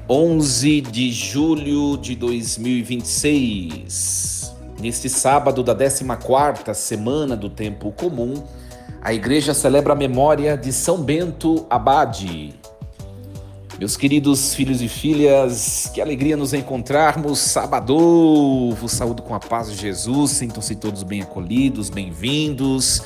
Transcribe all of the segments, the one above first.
11 de julho de 2026. Neste sábado da 14ª semana do Tempo Comum, a Igreja celebra a memória de São Bento Abade. Meus queridos filhos e filhas, que alegria nos encontrarmos, sábado! Vos saúdo com a paz de Jesus, sintam-se todos bem acolhidos, bem-vindos.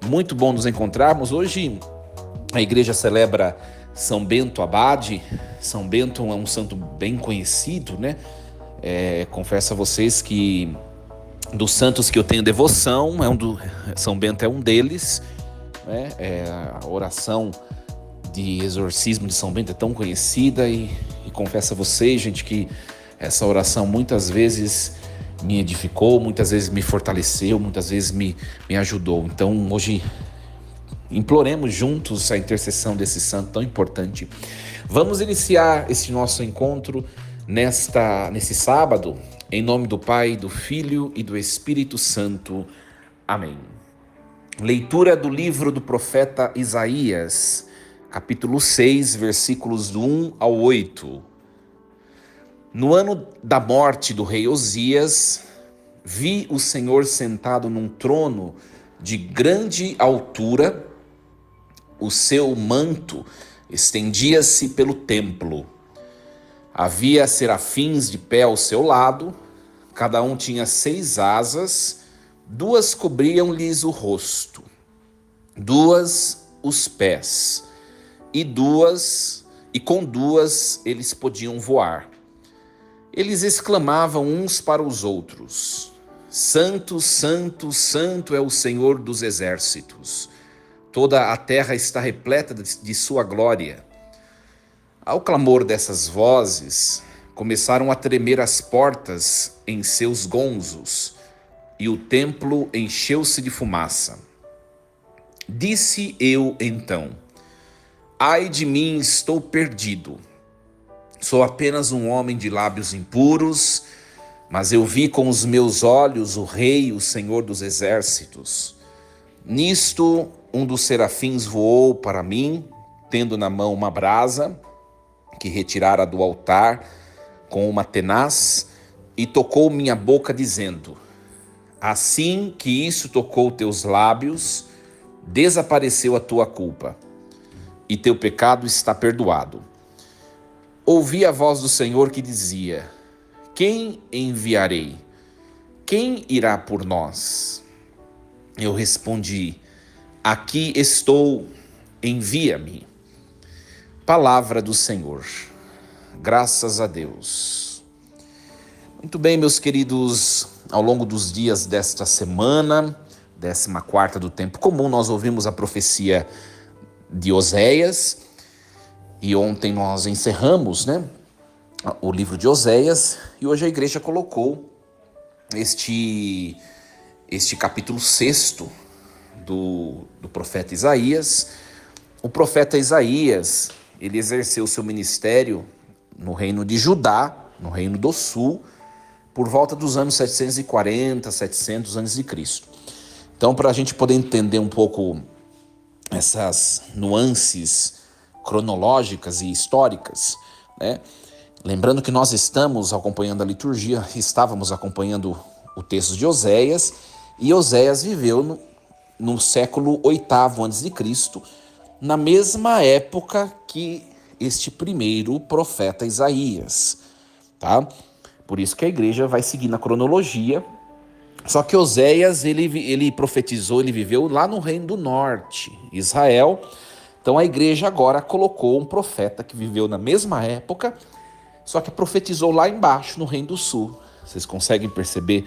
Muito bom nos encontrarmos. Hoje a Igreja celebra São Bento Abade. São Bento é um santo bem conhecido, né? Confesso a vocês que dos santos que eu tenho devoção, São Bento é um deles, né? A oração de exorcismo de São Bento é tão conhecida e confesso a vocês, gente, que essa oração muitas vezes me edificou, muitas vezes me fortaleceu, muitas vezes me ajudou. Então hoje imploremos juntos a intercessão desse santo tão importante. Vamos iniciar esse nosso encontro nesse sábado, em nome do Pai, do Filho e do Espírito Santo. Amém. Leitura do livro do profeta Isaías, capítulo 6, versículos do 1 ao 8. No ano da morte do rei Osias, vi o Senhor sentado num trono de grande altura. O seu manto estendia-se pelo templo. Havia serafins de pé ao seu lado, cada um tinha 6 asas, 2 cobriam-lhes o rosto, 2 os pés, e com duas eles podiam voar. Eles exclamavam uns para os outros: Santo, Santo, Santo é o Senhor dos exércitos. Toda a terra está repleta de sua glória. Ao clamor dessas vozes, começaram a tremer as portas em seus gonzos, e o templo encheu-se de fumaça. Disse eu então: ai de mim, estou perdido. Sou apenas um homem de lábios impuros, mas eu vi com os meus olhos o Rei, o Senhor dos exércitos. Nisto, um dos serafins voou para mim, tendo na mão uma brasa, que retirara do altar com uma tenaz, e tocou minha boca, dizendo: assim que isso tocou teus lábios, desapareceu a tua culpa, e teu pecado está perdoado. Ouvi a voz do Senhor que dizia: quem enviarei? Quem irá por nós? Eu respondi: aqui estou, envia-me. Palavra do Senhor. Graças a Deus. Muito bem, meus queridos, ao longo dos dias desta semana, 14ª do Tempo Comum, nós ouvimos a profecia de Oséias, e ontem nós encerramos, o livro de Oséias, e hoje a igreja colocou este capítulo 6º do profeta Isaías. O profeta Isaías, ele exerceu seu ministério no reino de Judá, no reino do sul, por volta dos anos 740, 700 a.C. Então, para a gente poder entender um pouco essas nuances cronológicas e históricas, lembrando que nós estamos acompanhando a liturgia, estávamos acompanhando o texto de Oséias, e Oséias viveu no século 8º a.C., na mesma época que este primeiro profeta Isaías, tá? Por isso que a igreja vai seguir na cronologia. Só que Oséias, ele profetizou, ele viveu lá no reino do norte, Israel. Então a igreja agora colocou um profeta que viveu na mesma época, só que profetizou lá embaixo, no reino do sul. Vocês conseguem perceber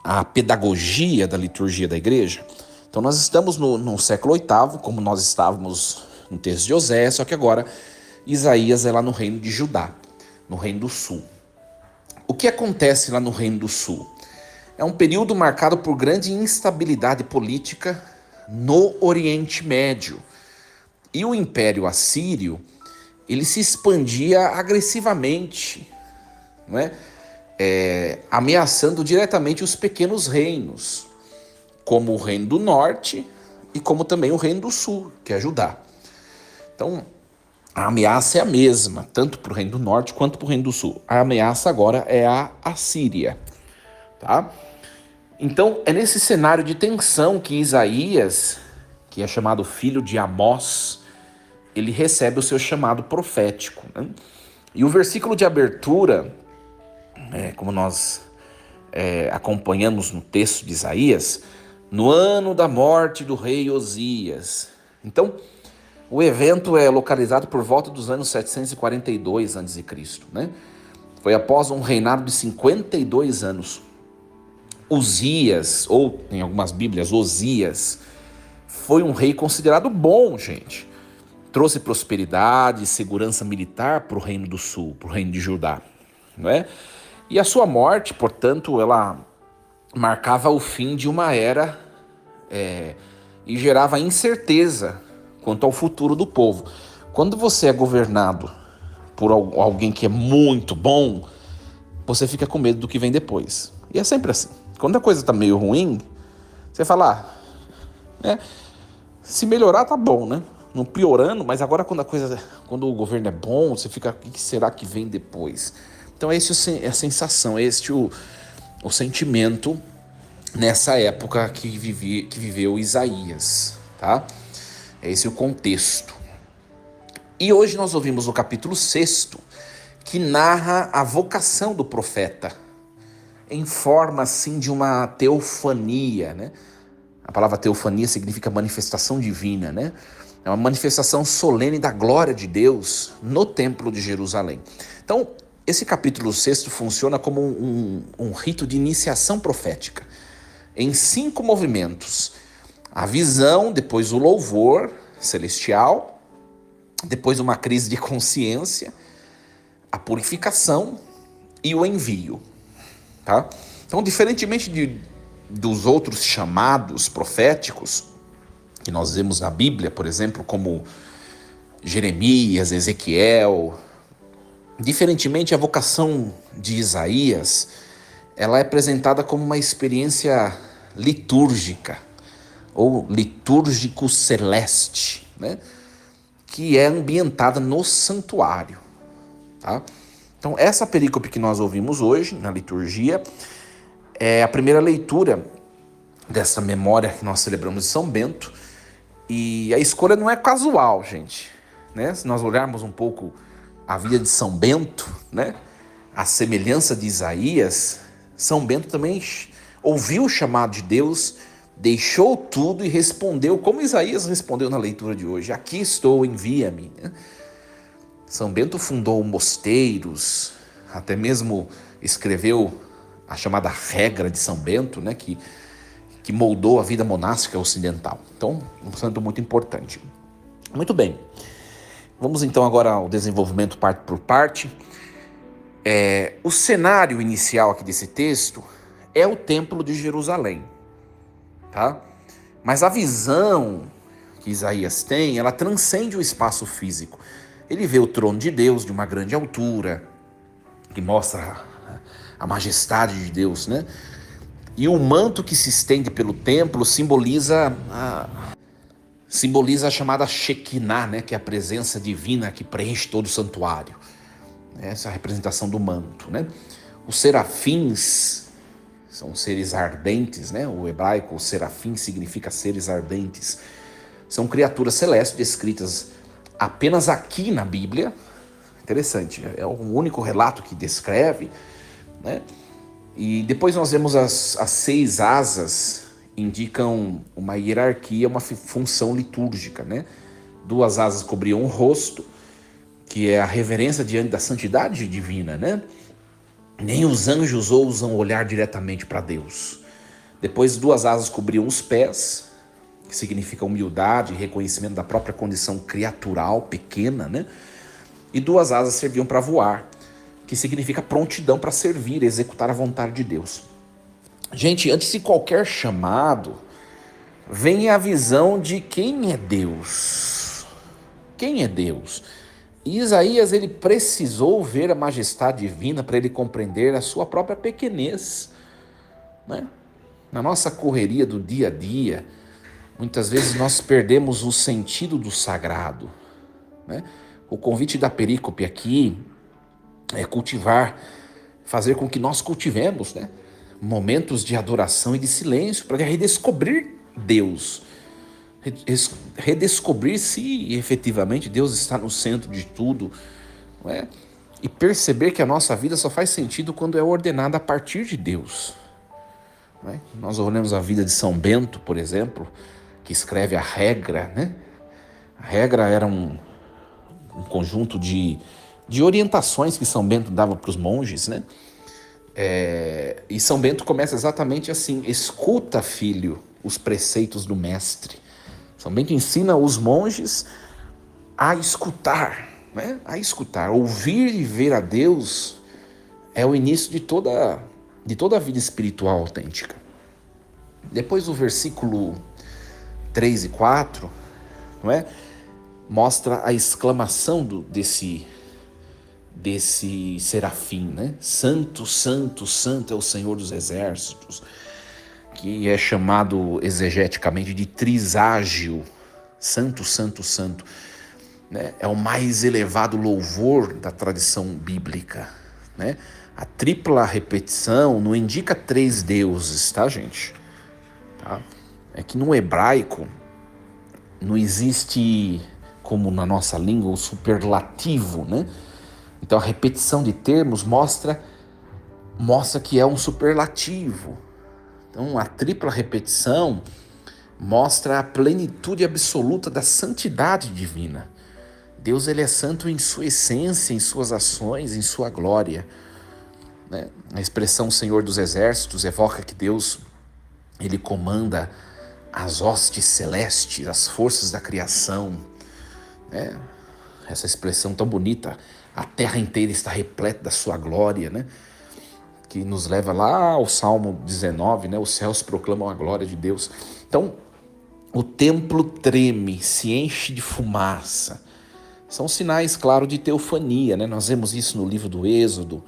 a pedagogia da liturgia da igreja? Então nós estamos no século 8º, como nós estávamos no texto de Oséias, só que agora Isaías é lá no reino de Judá, no reino do sul. O que acontece lá no reino do sul? É um período marcado por grande instabilidade política no Oriente Médio. E o Império Assírio, ele se expandia agressivamente, ameaçando diretamente os pequenos reinos, como o reino do norte e como também o reino do sul, que é Judá. Então, a ameaça é a mesma, tanto para o Reino do Norte quanto para o Reino do Sul. A ameaça agora é a Assíria, tá? Então, é nesse cenário de tensão que Isaías, que é chamado filho de Amós, ele recebe o seu chamado profético, né? E o versículo de abertura, como nós acompanhamos no texto de Isaías, no ano da morte do rei Osias. Então, o evento é localizado por volta dos anos 742 a.C., né? Foi após um reinado de 52 anos. Uzias, ou em algumas bíblias, Osias, foi um rei considerado bom, gente. Trouxe prosperidade e segurança militar para o Reino do Sul, para o Reino de Judá, não é? E a sua morte, portanto, ela marcava o fim de uma era e gerava incerteza quanto ao futuro do povo. Quando você é governado por alguém que é muito bom, você fica com medo do que vem depois. E é sempre assim. Quando a coisa tá meio ruim, você fala, se melhorar tá bom, né? Não piorando, mas agora quando o governo é bom, você fica, o que será que vem depois? Então é a sensação, é o sentimento nessa época que viveu Isaías, tá? É esse o contexto. E hoje nós ouvimos o capítulo 6, que narra a vocação do profeta, em forma assim de uma teofania, né? A palavra teofania significa manifestação divina, né? É uma manifestação solene da glória de Deus no templo de Jerusalém. Então, esse capítulo 6 funciona como um rito de iniciação profética, em 5 movimentos. A visão, depois o louvor celestial, depois uma crise de consciência, a purificação e o envio. Tá? Então, diferentemente dos outros chamados proféticos, que nós vemos na Bíblia, por exemplo, como Jeremias, Ezequiel, diferentemente a vocação de Isaías, ela é apresentada como uma experiência litúrgica, ou litúrgico celeste, né? Que é ambientada no santuário. Tá? Então, essa perícope que nós ouvimos hoje, na liturgia, é a primeira leitura dessa memória que nós celebramos de São Bento, e a escolha não é casual, gente, né? Se nós olharmos um pouco a vida de São Bento, né? A semelhança de Isaías, São Bento também ouviu o chamado de Deus, deixou tudo e respondeu, como Isaías respondeu na leitura de hoje: aqui estou, envia-me. São Bento fundou mosteiros, até mesmo escreveu a chamada regra de São Bento, né, que moldou a vida monástica ocidental. Então, um santo muito importante. Muito bem. Vamos então agora ao desenvolvimento parte por parte. O cenário inicial aqui desse texto é o Templo de Jerusalém. Tá? Mas a visão que Isaías tem, ela transcende o espaço físico. Ele vê o trono de Deus de uma grande altura, que mostra a majestade de Deus, né? E o manto que se estende pelo templo simboliza a chamada Shekinah, né? Que é a presença divina que preenche todo o santuário. Essa é a representação do manto, né? Os serafins são seres ardentes, né? O hebraico, o serafim, significa seres ardentes. São criaturas celestes descritas apenas aqui na Bíblia. Interessante, é o único relato que descreve, né? E depois nós vemos as 6 asas, indicam uma hierarquia, uma função litúrgica, né? 2 asas cobriam o rosto, que é a reverência diante da santidade divina, né? Nem os anjos ousam olhar diretamente para Deus. Depois 2 asas cobriam os pés, que significa humildade e reconhecimento da própria condição criatural, pequena, né? E 2 asas serviam para voar, que significa prontidão para servir, executar a vontade de Deus. Gente, antes de qualquer chamado, vem a visão de quem é Deus. Quem é Deus? E Isaías, ele precisou ver a majestade divina para ele compreender a sua própria pequenez, né? Na nossa correria do dia a dia, muitas vezes nós perdemos o sentido do sagrado, né? O convite da perícope aqui é fazer com que nós cultivemos, né, momentos de adoração e de silêncio para redescobrir Deus, redescobrir se efetivamente Deus está no centro de tudo, não é? E perceber que a nossa vida só faz sentido quando é ordenada a partir de Deus. Não é? Nós olhamos a vida de São Bento, por exemplo, que escreve a regra, né? A regra era um conjunto de orientações que São Bento dava para os monges, né? E São Bento começa exatamente assim: escuta, filho, os preceitos do mestre. São Bento ensina os monges a escutar, né? A escutar. Ouvir e ver a Deus é o início de toda a vida espiritual autêntica. Depois o versículo 3 e 4, não é? Mostra a exclamação desse serafim, né? Santo, santo, santo é o Senhor dos exércitos, que é chamado exegeticamente de triságio. Santo, santo, santo, né? É o mais elevado louvor da tradição bíblica, né? A tripla repetição não indica 3 deuses, tá, gente? Tá? É que no hebraico não existe, como na nossa língua, o superlativo, né? Então a repetição de termos mostra que é um superlativo. Então a tripla repetição mostra a plenitude absoluta da santidade divina. Deus, ele é santo em sua essência, em suas ações, em sua glória, né? A expressão Senhor dos Exércitos evoca que Deus, ele comanda as hostes celestes, as forças da criação, né? Essa expressão tão bonita, a terra inteira está repleta da sua glória, né? Que nos leva lá ao Salmo 19, né? Os céus proclamam a glória de Deus. Então, o templo treme, se enche de fumaça. São sinais, claro, de teofania, né? Nós vemos isso no livro do Êxodo,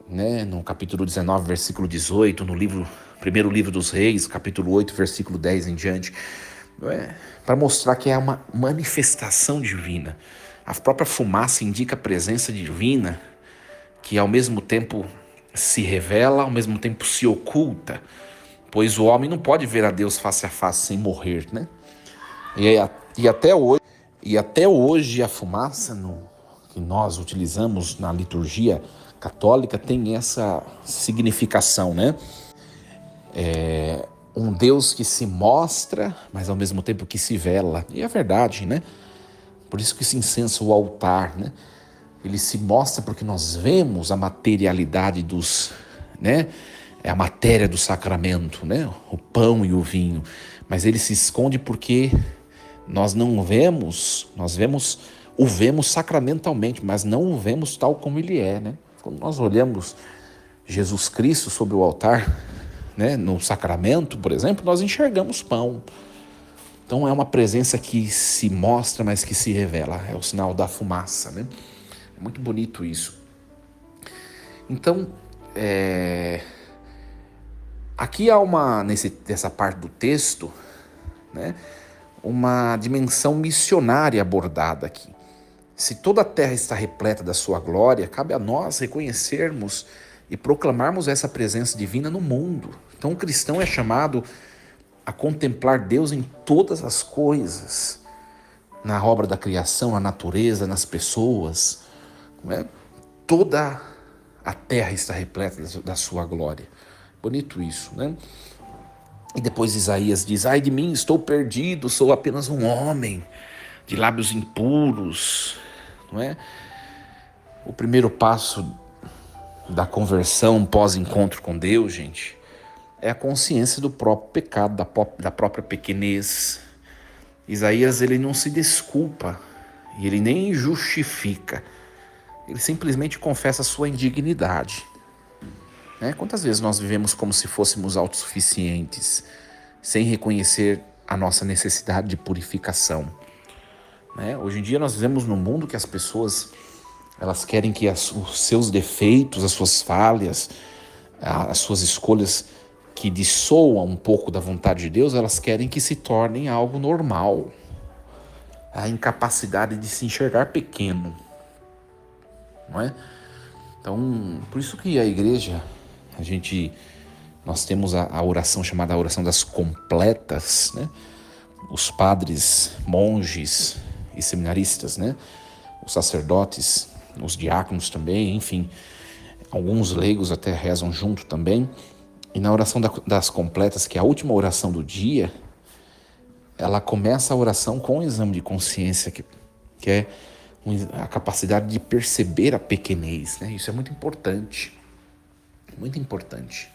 né? No capítulo 19, versículo 18, no primeiro livro dos Reis, capítulo 8, versículo 10 em diante, para mostrar que é uma manifestação divina. A própria fumaça indica a presença divina, que ao mesmo tempo se revela, ao mesmo tempo se oculta, pois o homem não pode ver a Deus face a face sem morrer, né? E até hoje a fumaça que nós utilizamos na liturgia católica tem essa significação, né? Um Deus que se mostra, mas ao mesmo tempo que se vela. E é verdade, né? Por isso que esse incenso, o altar, né? Ele se mostra porque nós vemos a materialidade né? É a matéria do sacramento, né? O pão e o vinho. Mas ele se esconde porque nós não vemos, o vemos sacramentalmente, mas não o vemos tal como ele é, né? Quando nós olhamos Jesus Cristo sobre o altar, né, no sacramento, por exemplo, nós enxergamos pão. Então é uma presença que se mostra, mas que se revela. É o sinal da fumaça, né? É muito bonito isso. Então, aqui há nessa parte do texto, né, uma dimensão missionária abordada aqui. Se toda a terra está repleta da sua glória, cabe a nós reconhecermos e proclamarmos essa presença divina no mundo. Então o cristão é chamado a contemplar Deus em todas as coisas, na obra da criação, na natureza, nas pessoas, né? Toda a terra está repleta da sua glória. Bonito isso, né? E depois Isaías diz: ai de mim, estou perdido, sou apenas um homem de lábios impuros, não é? O primeiro passo da conversão pós-encontro com Deus, gente, é a consciência do próprio pecado, da própria pequenez. Isaías, ele não se desculpa e ele nem justifica, ele simplesmente confessa a sua indignidade. Quantas vezes nós vivemos como se fôssemos autossuficientes, sem reconhecer a nossa necessidade de purificação? Hoje em dia nós vivemos num mundo que as pessoas, elas querem que os seus defeitos, as suas falhas, as suas escolhas que dissoam um pouco da vontade de Deus, elas querem que se tornem algo normal. a incapacidade de se enxergar pequeno, não é? Então, por isso que a igreja, nós temos a oração chamada a oração das completas, né? Os padres, monges e seminaristas, né? Os sacerdotes, os diáconos também, enfim, alguns leigos até rezam junto também. E na oração das completas, que é a última oração do dia, ela começa a oração com o exame de consciência, que é a capacidade de perceber a pequenez, né? Isso é muito importante, muito importante.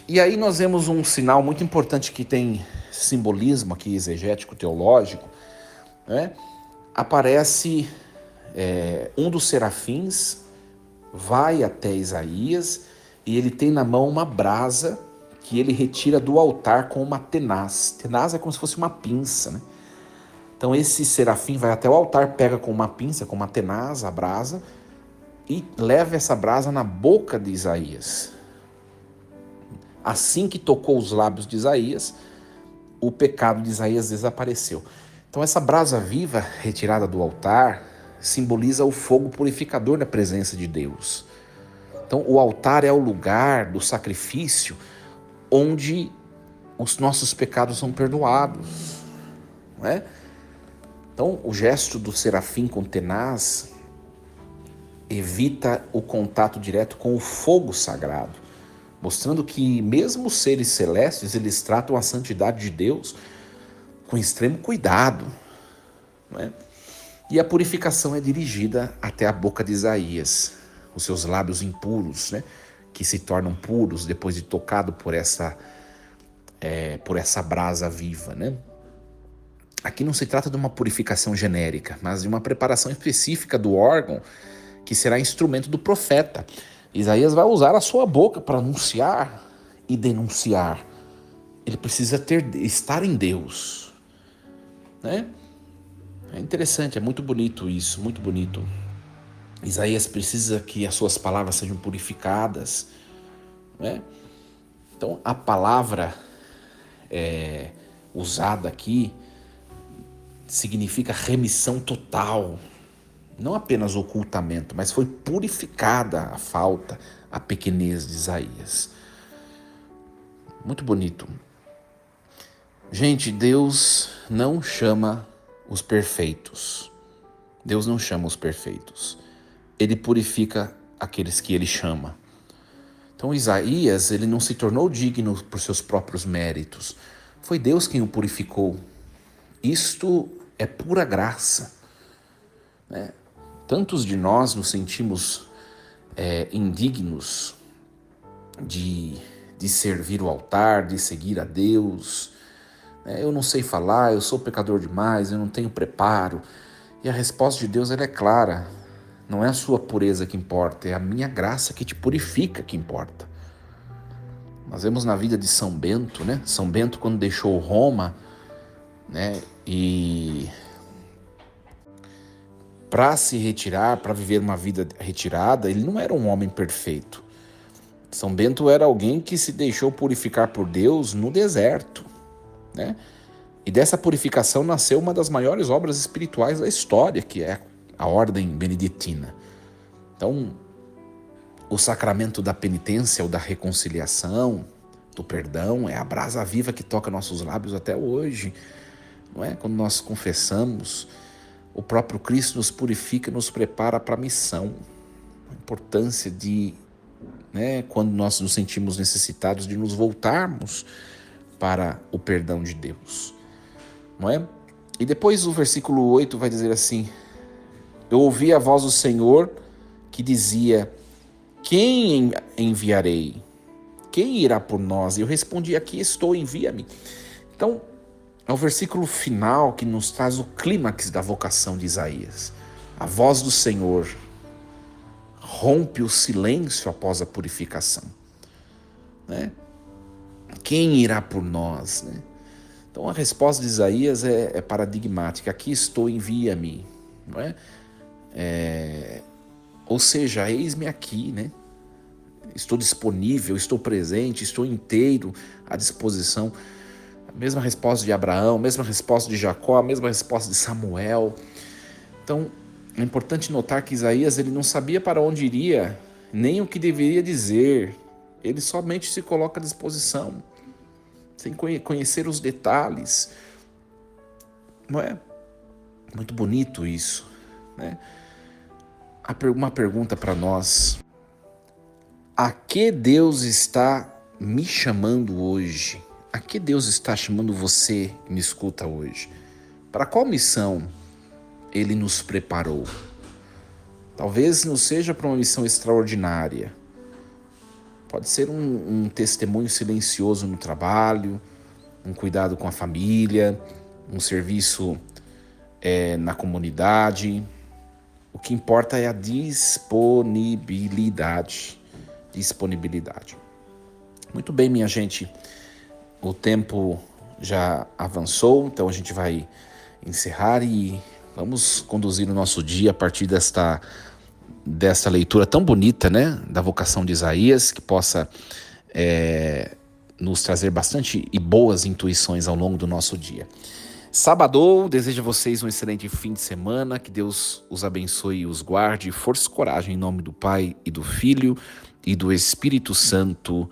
E aí nós vemos um sinal muito importante que tem simbolismo aqui, exegético, teológico, né? Aparece um dos serafins, vai até Isaías e ele tem na mão uma brasa que ele retira do altar com uma tenaz. Tenaz é como se fosse uma pinça, né? Então esse serafim vai até o altar, pega com uma pinça, com uma tenaz, a brasa, e leva essa brasa na boca de Isaías. Assim que tocou os lábios de Isaías, o pecado de Isaías desapareceu. Então essa brasa viva retirada do altar simboliza o fogo purificador da presença de Deus. Então o altar é o lugar do sacrifício onde os nossos pecados são perdoados, não é? Então, o gesto do serafim com tenaz evita o contato direto com o fogo sagrado, mostrando que mesmo os seres celestes, eles tratam a santidade de Deus com extremo cuidado, não é? E a purificação é dirigida até a boca de Isaías, os seus lábios impuros, né? Que se tornam puros depois de tocado por essa brasa viva, né? Aqui não se trata de uma purificação genérica, mas de uma preparação específica do órgão que será instrumento do profeta. Isaías vai usar a sua boca para anunciar e denunciar. Ele precisa estar em Deus, né? É interessante, é muito bonito isso, muito bonito. Isaías precisa que as suas palavras sejam purificadas, né? Então a palavra usada aqui significa remissão total, não apenas ocultamento, mas foi purificada a falta, a pequenez de Isaías. Muito bonito. Gente, Deus não chama os perfeitos. Deus não chama os perfeitos. Ele purifica aqueles que ele chama. Então Isaías, ele não se tornou digno por seus próprios méritos. Foi Deus quem o purificou. Isto é pura graça, né? Tantos de nós nos sentimos indignos de servir o altar, de seguir a Deus. Eu não sei falar, eu sou pecador demais, eu não tenho preparo. E a resposta de Deus ela é clara. Não é a sua pureza que importa, é a minha graça que te purifica que importa. Nós vemos na vida de São Bento, né? São Bento, quando deixou Roma, né? E para se retirar, para viver uma vida retirada, ele não era um homem perfeito. São Bento era alguém que se deixou purificar por Deus no deserto, né? E dessa purificação nasceu uma das maiores obras espirituais da história, que é a ordem beneditina. Então, o sacramento da penitência ou da reconciliação, do perdão, é a brasa viva que toca nossos lábios até hoje, não é? Quando nós confessamos, o próprio Cristo nos purifica e nos prepara para a missão. A importância de, quando nós nos sentimos necessitados, de nos voltarmos para o perdão de Deus, não é? E depois o versículo 8 vai dizer assim: eu ouvi a voz do Senhor que dizia: quem enviarei? Quem irá por nós? E eu respondi: aqui estou, envia-me. Então, é o versículo final que nos traz o clímax da vocação de Isaías. A voz do Senhor rompe o silêncio após a purificação, né? Quem irá por nós, né? Então a resposta de Isaías é paradigmática: aqui estou, envia-me, não é? Ou seja, eis-me aqui, né? Estou disponível, estou presente, estou inteiro à disposição. A mesma resposta de Abraão, a mesma resposta de Jacó, a mesma resposta de Samuel. Então, é importante notar que Isaías ele não sabia para onde iria, nem o que deveria dizer. Ele somente se coloca à disposição, sem conhecer os detalhes. Não é? Muito bonito isso, né? Uma pergunta para nós: a que Deus está me chamando hoje? A que Deus está chamando você que me escuta hoje? Para qual missão Ele nos preparou? Talvez não seja para uma missão extraordinária. Pode ser um testemunho silencioso no trabalho, um cuidado com a família, um serviço na comunidade. O que importa é a disponibilidade. Muito bem, minha gente. O tempo já avançou, então a gente vai encerrar e vamos conduzir o nosso dia a partir desta leitura tão bonita, né, da vocação de Isaías, que possa nos trazer bastante e boas intuições ao longo do nosso dia. Sábado, desejo a vocês um excelente fim de semana, que Deus os abençoe e os guarde, força e coragem em nome do Pai e do Filho e do Espírito Santo.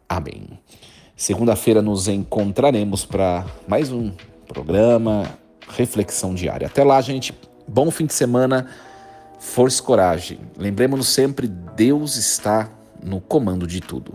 Amém. Segunda-feira nos encontraremos para mais um programa, reflexão diária. Até lá, gente. Bom fim de semana. Força e coragem. Lembremos-nos sempre, Deus está no comando de tudo.